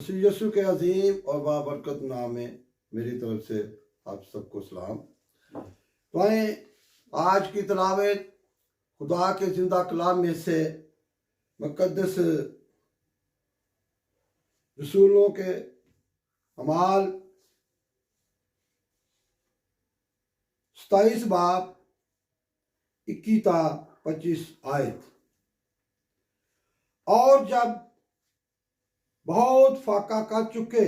यीशु के अजीम और बाबरकत नाम में मेरी तरफ से आप सबको सलाम। तो आए आज की तिलावत खुदा के जिंदा कलाम में से मुक़द्दस रसूलों के अमाल 27 बाब 21 ता 25 आयत। और जब बहुत फाका कर चुके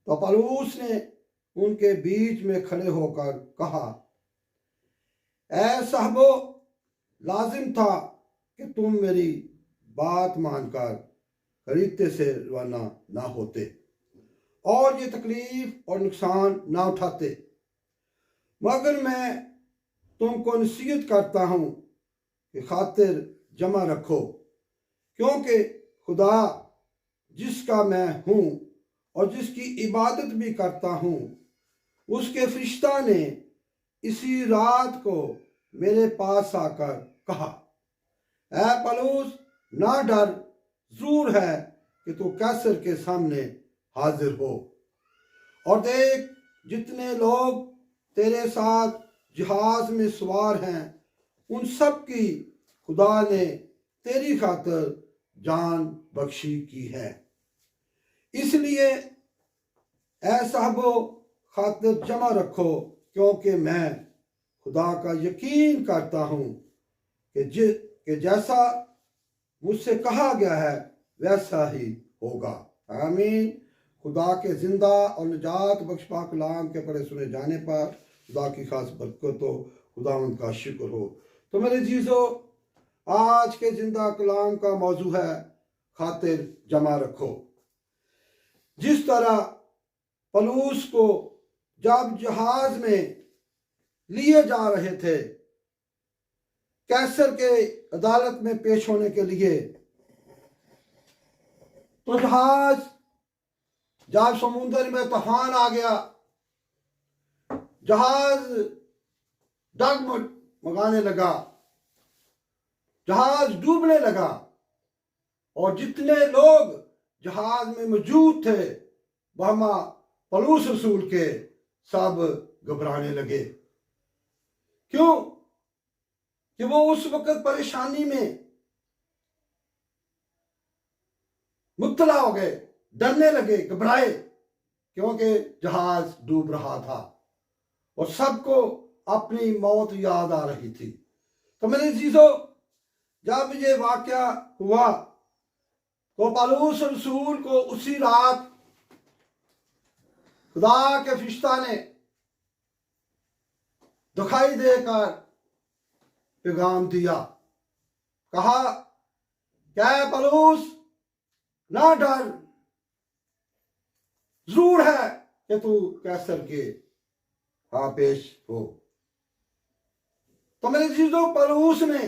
तो पौलुस ने उनके बीच में खड़े होकर कहा, ऐ साहबो, लाजिम था कि तुम मेरी बात मानकर खरीदते से रवाना ना होते और ये तकलीफ और नुकसान ना उठाते, मगर मैं तुमको नसीहत करता हूं कि खातिर जमा रखो, क्योंकि खुदा जिसका मैं हूं और जिसकी इबादत भी करता हूं, उसके फरिश्ता ने इसी रात को मेरे पास आकर कहा, ऐ पौलुस, ना डर, जरूर है कि तू कैसर के सामने हाजिर हो। और देख, जितने लोग तेरे साथ जहाज में सवार हैं, उन सब की खुदा ने तेरी खातिर जान बख्शी की है। इसलिए ऐ साहबो, खातिर जमा रखो, क्योंकि मैं खुदा का यकीन करता हूं कि जैसा मुझसे कहा गया है वैसा ही होगा। आमीन। खुदा के जिंदा और निजात बख्शा कलाम के पढ़े सुने जाने पर खुदा की खास बरकत हो, खुदावंद का शुक्र हो। तो मेरे जीजो, आज के जिंदा कलाम का मौजू है खातिर जमा रखो। जिस तरह पौलुस को जब जहाज में लिए जा रहे थे कैसर के अदालत में पेश होने के लिए, तो जहाज जब समुद्र में तूफान आ गया, जहाज डगमगाने लगा, जहाज डूबने लगा और जितने लोग जहाज में मौजूद थे वहां पौलुस रसूल के सब घबराने लगे। क्यों? कि वो उस वक्त परेशानी में मुब्तला हो गए, डरने लगे, घबराए, क्योंकि जहाज डूब रहा था और सबको अपनी मौत याद आ रही थी। तो मेरे जीजो, जब ये वाकया हुआ तो पौलुस रसूल को उसी रात खुदा के फरिश्ता ने दिखाई देकर पैगाम दिया, कहा, क्या पौलुस, ना डर, जरूर है कि तू कैसर के हाँ पेश हो। तो मेरे चीजों, पौलुस ने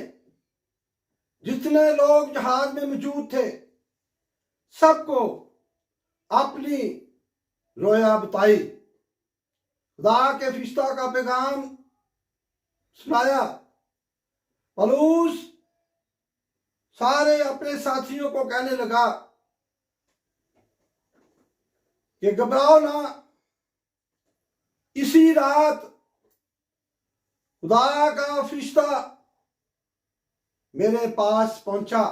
जितने लोग जहाज में मौजूद थे सबको अपनी रोया बताई, खुदा के फरिश्ता का पैगाम सुनाया। पौलुस सारे अपने साथियों को कहने लगा कि घबराओ ना, इसी रात खुदा का फरिश्ता मेरे पास पहुंचा,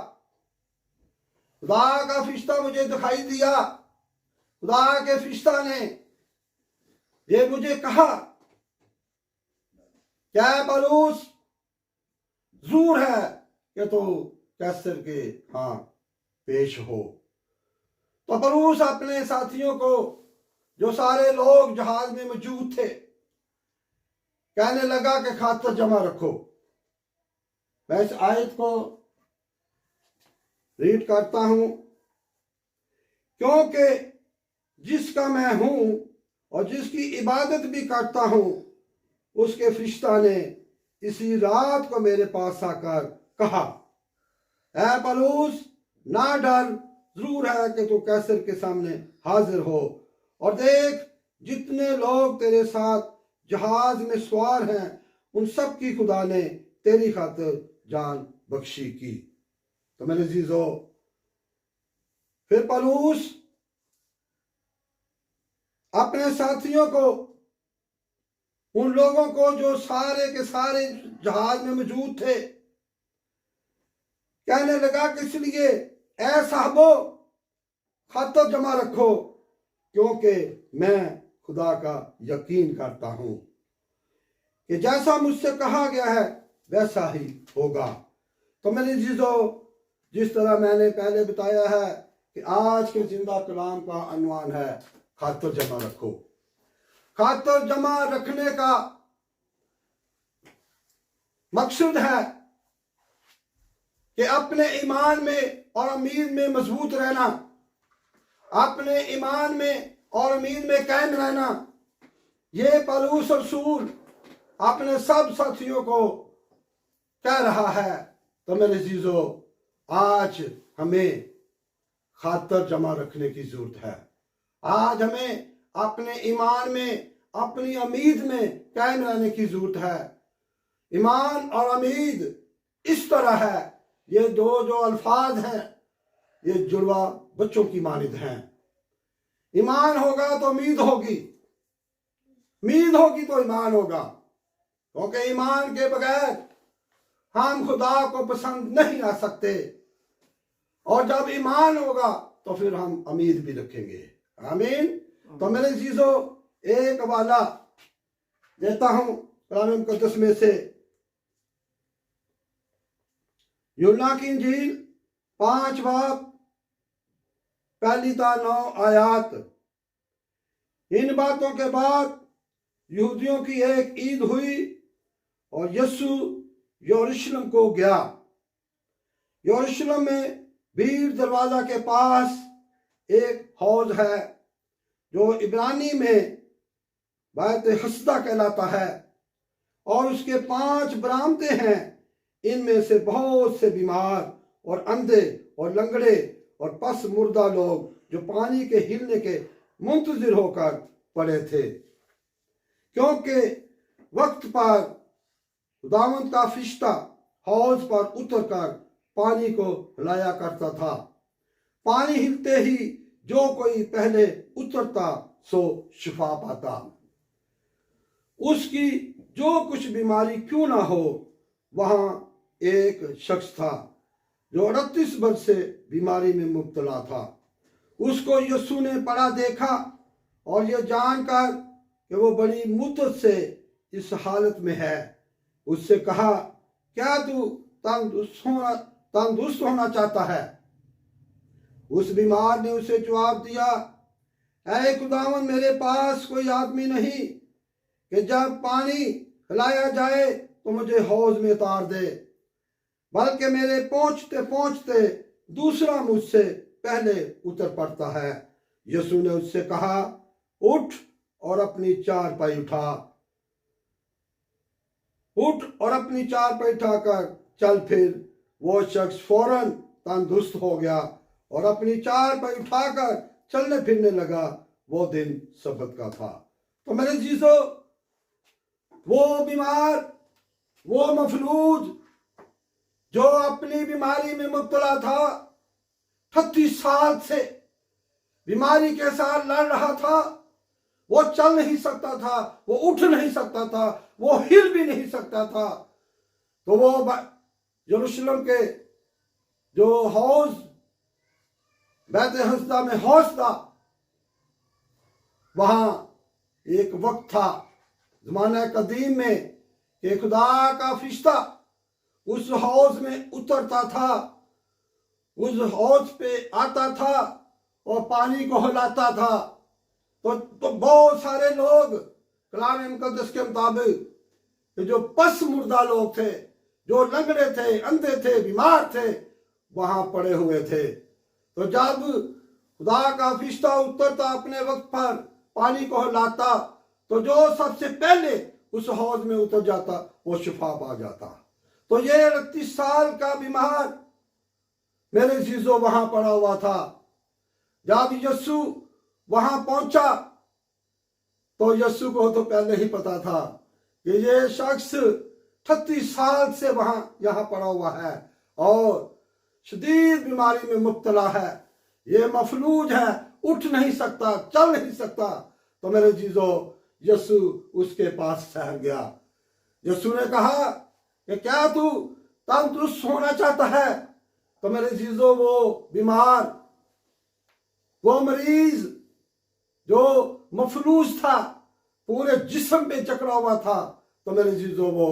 खुदा का फरिश्ता मुझे दिखाई दिया, खुदा के फरिश्ता ने ये मुझे कहा, क्या पौलुस, जरूर है कि तो कैसर के हाँ पेश हो। तो पौलुस अपने साथियों को, जो सारे लोग जहाज में मौजूद थे, कहने लगा कि खातिर जमा रखो। मैं इस आयत को रीड करता हूं, क्योंकि जिसका मैं हूं और जिसकी इबादत भी करता हूं, उसके फरिश्ता ने इसी रात को मेरे पास आकर कहा, ऐ पौलुस, ना डर, जरूर है कि तू कैसर के सामने हाजिर हो। और देख, जितने लोग तेरे साथ जहाज में सवार हैं, उन सब की खुदा ने तेरी खातिर जान बख्शी की। तो मेरे जीजो, फिर पौलुस अपने साथियों को, उन लोगों को जो सारे के सारे जहाज में मौजूद थे, कहने लगा कि इसलिए ऐ साहबो खातर जमा रखो, क्योंकि मैं खुदा का यकीन करता हूं कि जैसा मुझसे कहा गया है वैसा ही होगा। तो मेरे जीजों, जिस तरह मैंने पहले बताया है कि आज के जिंदा कलाम का अनवान है खातर जमा रखो। खातर जमा रखने का मकसद है कि अपने ईमान में और उम्मीद में मजबूत रहना, अपने ईमान में और उम्मीद में कायम रहना। ये पौलुस रसूल अपने सब साथियों को कह रहा है। तो मेरे जीजों, आज हमें खातर जमा रखने की जरूरत है। आज हमें अपने ईमान में, अपनी उम्मीद में कायम रहने की जरूरत है। ईमान और उम्मीद इस तरह है, ये दो जो अल्फाज हैं ये जुड़वा बच्चों की मानिंद हैं। ईमान होगा तो उम्मीद होगी, उम्मीद होगी तो ईमान होगा, क्योंकि ईमान के बगैर हम खुदा को पसंद नहीं आ सकते। और जब ईमान होगा तो फिर हम उम्मीद भी रखेंगे। आमीन। तो मेरे जीजों, एक हवाला देता हूं कलाम मुकद्दस में से, यूहन्ना की इंजील 5 बाब 1-9 आयात। इन बातों के बाद यहूदियों की एक ईद हुई और यीशु यरूशलेम को गया। यरूशलेम में भीड़ दरवाजा के पास एक हौज है जो इब्रानी में बैत हस्दा कहलाता है, और उसके 5 बरामदे हैं। इनमें से बहुत से बीमार और अंधे और लंगड़े और पस मुर्दा लोग जो पानी के हिलने के मुंतजिर होकर पड़े थे, क्योंकि वक्त पर खुदावंद का फरिश्ता हौज पर उतरकर पानी को हिलाया करता था। पानी हिलते ही जो कोई पहले उतरता सो शिफा पाता। उसकी जो कुछ बीमारी क्यों ना हो, वहां एक शख्स था जो 38 वर्ष से बीमारी में मुब्तला था। उसको यीशु ने पड़ा देखा और यह जानकर कि वो बड़ी मुद्दत से इस हालत में है, उससे कहा, क्या तू तंदुरुस्त होना चाहता है? उस बीमार ने उसे जवाब दिया, ऐ खुदावंद, मेरे पास कोई आदमी नहीं कि जब पानी हिलाया जाए तो मुझे हौज में उतार दे, बल्कि मेरे पहुंचते पहुंचते दूसरा मुझसे पहले उतर पड़ता है। यीशु ने उससे कहा, उठ और अपनी चारपाई उठा। उठ और अपनी चारपाई उठाकर चल फिर। वो शख्स फौरन तंदुरुस्त हो गया और अपनी चारपाई उठाकर चलने फिरने लगा। वो दिन सब्त का था। तो मेरे जीजों, वो बीमार, वो मफलूज जो अपनी बीमारी में मुब्तला था, 38 साल से बीमारी के साथ लड़ रहा था, वो चल नहीं सकता था, वो उठ नहीं सकता था, वो हिल भी नहीं सकता था। तो वो यरूशलेम के जो हौज बैत हस्दा में हौज था, वहां एक वक्त था जमाना कदीम में कि खुदा का फरिश्ता उस हौज में उतरता था, उस हौज पे आता था और पानी को हिलाता था। तो बहुत सारे लोग कलाम मुकद्दस के मुताबिक जो पस मुर्दा लोग थे, जो लंगड़े थे, अंधे थे, बीमार थे, वहां पड़े हुए थे। तो जब खुदा का फरिश्ता उतरता अपने वक्त पर पानी को हिलाता, तो जो सबसे पहले उस हौज में उतर जाता वो शिफा पा जाता। तो ये 38 साल का बीमार मेरे जीजों वहां पड़ा हुआ था। जब यीशु वहां पहुंचा तो यीशु को तो पहले ही पता था कि ये शख्स 38 साल से यहां पड़ा हुआ है और शदीद बीमारी में मुब्तला है, ये मफलूज है, उठ नहीं सकता, चल नहीं सकता। तो मेरे चीजों यीशु उसके पास ठहर गया। यीशु ने कहा कि क्या तू तंदुरुस्त होना चाहता है? तो मेरे चीजों वो बीमार, वो मरीज जो मफलूज था, पूरे जिस्म पे जकड़ा हुआ था, तो मेरे चीजों वो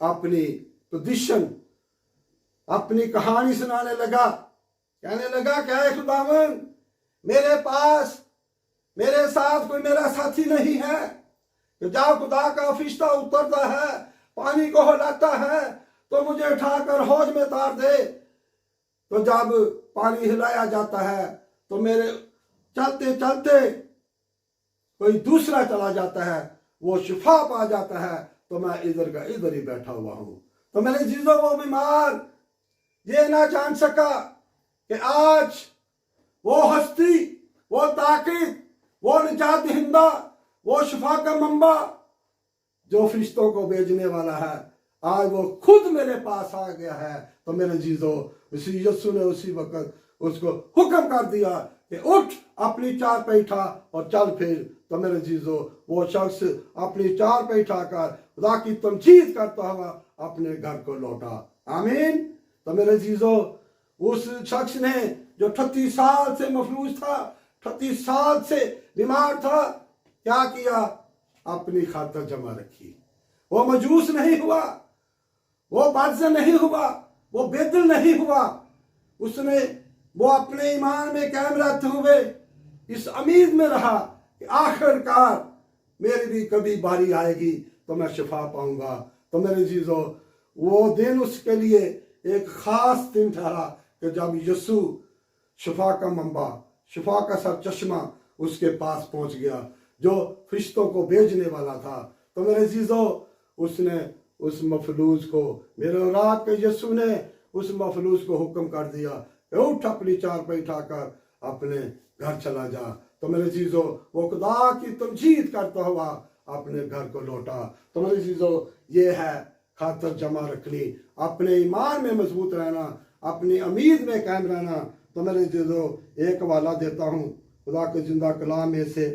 अपनी पोजीशन, अपनी कहानी सुनाने लगा। कहने लगा क्या है खुदावन, मेरे पास मेरे साथ कोई मेरा साथी नहीं है। तो जब खुदा का फरिश्ता उतरता है, पानी को हिलाता है, तो मुझे उठाकर हौज में उतार दे। तो जब पानी हिलाया जाता है तो मेरे चलते चलते कोई दूसरा चला जाता है, वो शिफा पा जाता है, तो मैं इधर का इधर ही बैठा हुआ हूं। तो मेरे चीजों वो बीमार ये ना जान सका कि आज वो हस्ती, वो ताकत, वो निजात दहिंदा, वो शिफा का मंबा जो फरिश्तों को भेजने वाला है, आज वो खुद मेरे पास आ गया है। तो मेरे चीजों उसी यीशु ने उसी वक्त उसको हुक्म कर दिया कि उठ, अपनी चार पे उठा और चल फिर। तो मेरे चीजों वो शख्स अपनी चार पे उठाकर खुदा की तमजीद करता हुआ अपने घर को लौटा। आमीन। तो मेरे चीजों उस शख्स ने जो 38 साल से मफलूज था, 38 साल से बीमार था, क्या किया? अपनी खातर जमा रखी। वो मजूस नहीं हुआ, वो बादशाह नहीं हुआ, वो बेदल नहीं हुआ। उसने वो अपने ईमान में कायम रहते हुए इस उम्मीद में रहा कि आखिरकार मेरी भी कभी बारी आएगी तो मैं शिफा पाऊंगा। तो मेरे चीजों वो दिन उसके लिए एक खास दिन ठहरा कि जब यीशु शिफा का मंबा, शिफा का सर चश्मा उसके पास पहुंच गया, जो फरिश्तों को भेजने वाला था। तो मेरे चीजों उसने उस मफलूज को, मेरे और आपके यीशु ने उस मफलूज को हुक्म कर दिया कि उठ, अपनी चार पे उठाकर अपने घर चला जा। तो मेरे चीजों वो खुदा की तमजीद करता हुआ अपने घर को लौटा। तो मेरे चीजों ये है खातर जमा रखनी, अपने ईमान में मजबूत रहना, अपनी उम्मीद में कायम रहना। तो मेरे चीजों एक हवाला देता हूँ खुदा के जिंदा कलाम में से,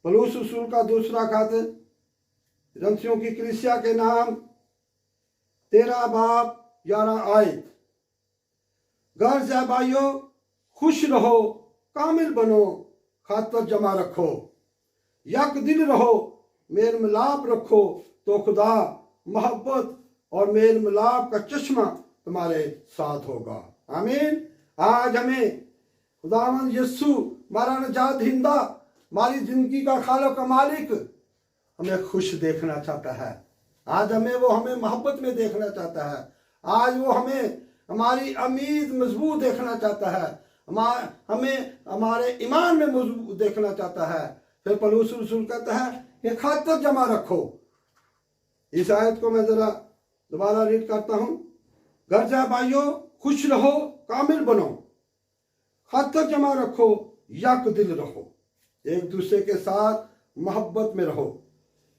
पौलुस रसूल का दूसरा खत रंथियों की कलीसिया के नाम 13 बाब 11 आयत। घर से भाइयों खुश रहो, कामिल बनो, खातर जमा रखो, यक दिल रहो, मेल मिलाप रखो, तो खुदा मोहब्बत और मेल मिलाप का चश्मा तुम्हारे साथ होगा। आमीन। आज हमें खुदावंद यीशु हमारा निजात दहिंदा, हमारी जिंदगी का खालिक का मालिक हमें खुश देखना चाहता है। आज हमें मोहब्बत में देखना चाहता है। आज वो हमें हमारी उम्मीद मजबूत देखना चाहता है, हमें हमारे ईमान में मजबूत देखना चाहता है। फिर पौलुस रसूल कहता है कि खातर जमा रखो। इस आयत को मैं जरा दोबारा रीड करता हूं। घर जा भाइयों खुश रहो, कामिल बनो, खातर जमा रखो, यक दिल रहो, एक दूसरे के साथ मोहब्बत में रहो,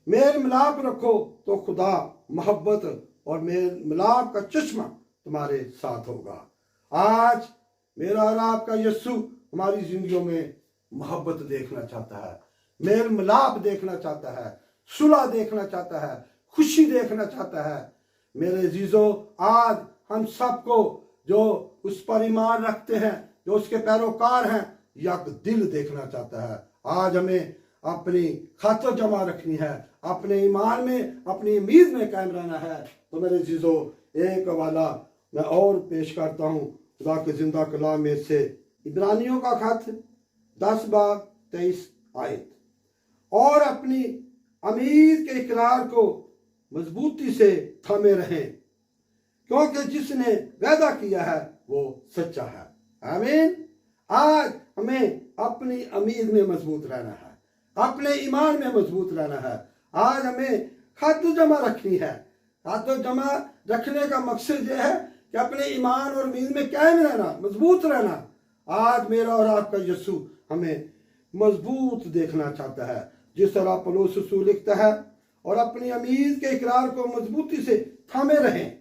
मेल मिलाप रखो, तो खुदा मोहब्बत और मेल मिलाप का चश्मा तुम्हारे साथ होगा। आज मेरा और आपका यीशु हमारी जिंदगियों में मोहब्बत देखना चाहता है, मेल मिलाप देखना चाहता है, सुलह देखना चाहता है, खुशी देखना चाहता है। मेरे जीजो, आज हम सबको जो उस पर ईमान रखते हैं, जो उसके पैरोकार हैं, यक दिल देखना चाहता है। आज हमें अपनी खातर जमा रखनी है, अपने ईमान में, अपनी उम्मीद में कायम रहना है। तो मेरे जीजो, एक हवाला मैं और पेश करता हूँ खुदा के जिंदा कलाम में से, इब्रानियों का खत 10 बाब 23 आयत। और अपनी उम्मीद के इकरार को मजबूती से थामे रहें, क्योंकि जिसने वादा किया है वो सच्चा है। आमीन। आज हमें अपनी उम्मीद में मजबूत रहना है, अपने ईमान में मजबूत रहना है। आज हमें खातर जमा रखनी है। खातर जमा रखने का मकसद यह है कि अपने ईमान और उम्मीद में कायम रहना, मजबूत रहना। आज मेरा और आपका यीशु हमें मजबूत देखना चाहता है, जिस तरह पौलुस रसूल लिखता है, और अपनी उम्मीद के इकरार को मजबूती से थामे रहें।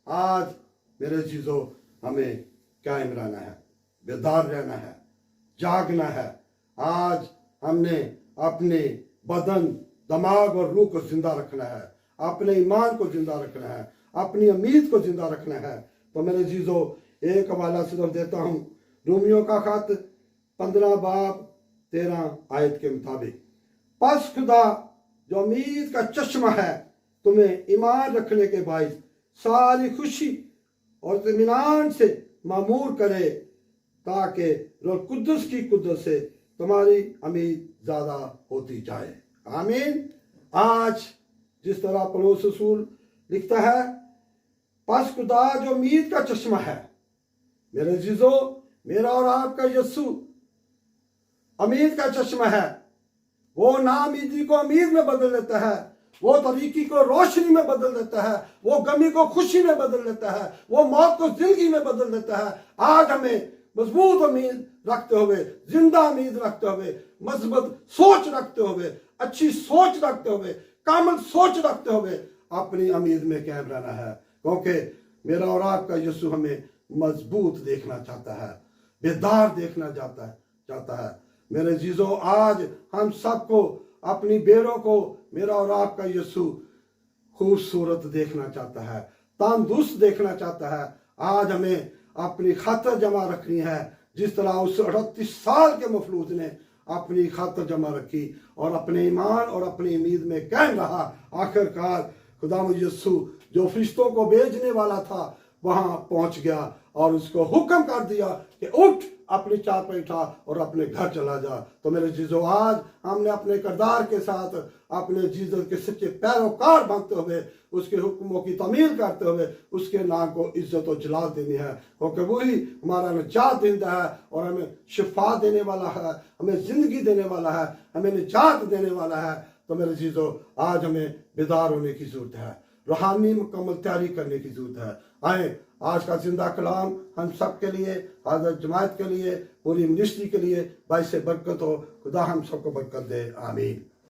आज मेरे चीजों हमें कायम रहना है। बेदार रहना है, जागना है। आज हमने अपने बदन, दिमाग और रूह को जिंदा रखना है, अपने ईमान को जिंदा रखना है, अपनी उम्मीद को जिंदा रखना है। तो मेरे जीजो, एक हवाला सिर्फ देता हूं, रोमियो का खत 15 बाब 13 आयत के मुताबिक, बस खुदा जो उम्मीद का चश्मा है तुम्हें ईमान रखने के बायस सारी खुशी और इत्मीनान से मामूर करे, ताकि रूह कुद्दुस की कुद्दत से तुम्हारी उम्मीद ज्यादा होती जाए। आमीन। आज जिस तरह पौलुस रसूल लिखता है, बस खुदा जो उम्मीद का चश्मा है, मेरे जीजो, मेरा और आपका यीशु उम्मीद का चश्मा है। वो नाउमीदी को उम्मीद में बदल देता है, वो तरीकी को रोशनी में बदल देता है, वो गमी को खुशी में बदल देता है, वो मौत को जिंदगी में बदल देता है। आज हमें मजबूत उम्मीद रखते हुए, जिंदा उम्मीद रखते हुए, मजबूत सोच रखते हुए, अच्छी सोच रखते हुए, कामल सोच रखते हुए अपनी उम्मीद में कायम रहना है, क्योंकि मेरा और आपका यीशु हमें मजबूत देखना चाहता है, बेदार देखना चाहता है। मेरे जीजो, आज हम सबको, अपनी बेरों को मेरा और आपका यीशु खूबसूरत देखना चाहता है, तंदुरुस्त देखना चाहता है। आज हमें अपनी खातर जमा रखनी है, जिस तरह उस 38 साल के मफलूज ने अपनी खातर जमा रखी और अपने ईमान और अपनी उम्मीद में कायम रहा। आखिरकार खुदावंद यीशु जो फरिश्तों को भेजने वाला था वहां पहुंच गया और उसको हुक्म कर दिया कि उठ, अपनी चारपाई उठा और अपने घर चला जा। तो मेरे जीजो, आज हमने अपने किरदार के साथ अपने जीसस के सच्चे पैरोकार बनते हुए, उसके हुक्मों की तमील करते हुए उसके नाम को इज्जत और जलाल देनी है, क्योंकि वही हमारा निजात देता है और हमें शिफा देने वाला है, हमें जिंदगी देने वाला है, हमें निजात देने वाला है। तो मेरे जीजो, आज हमें बेदार होने की जरूरत है, रूहानी मुकम्मल तैयारी करने की जरूरत है। आए, आज का जिंदा कलाम हम सब के लिए, हज़रत जमात के लिए, पूरी मिनिस्ट्री के लिए बाइस बरकत हो। खुदा हम सबको बरकत दे। आमीन।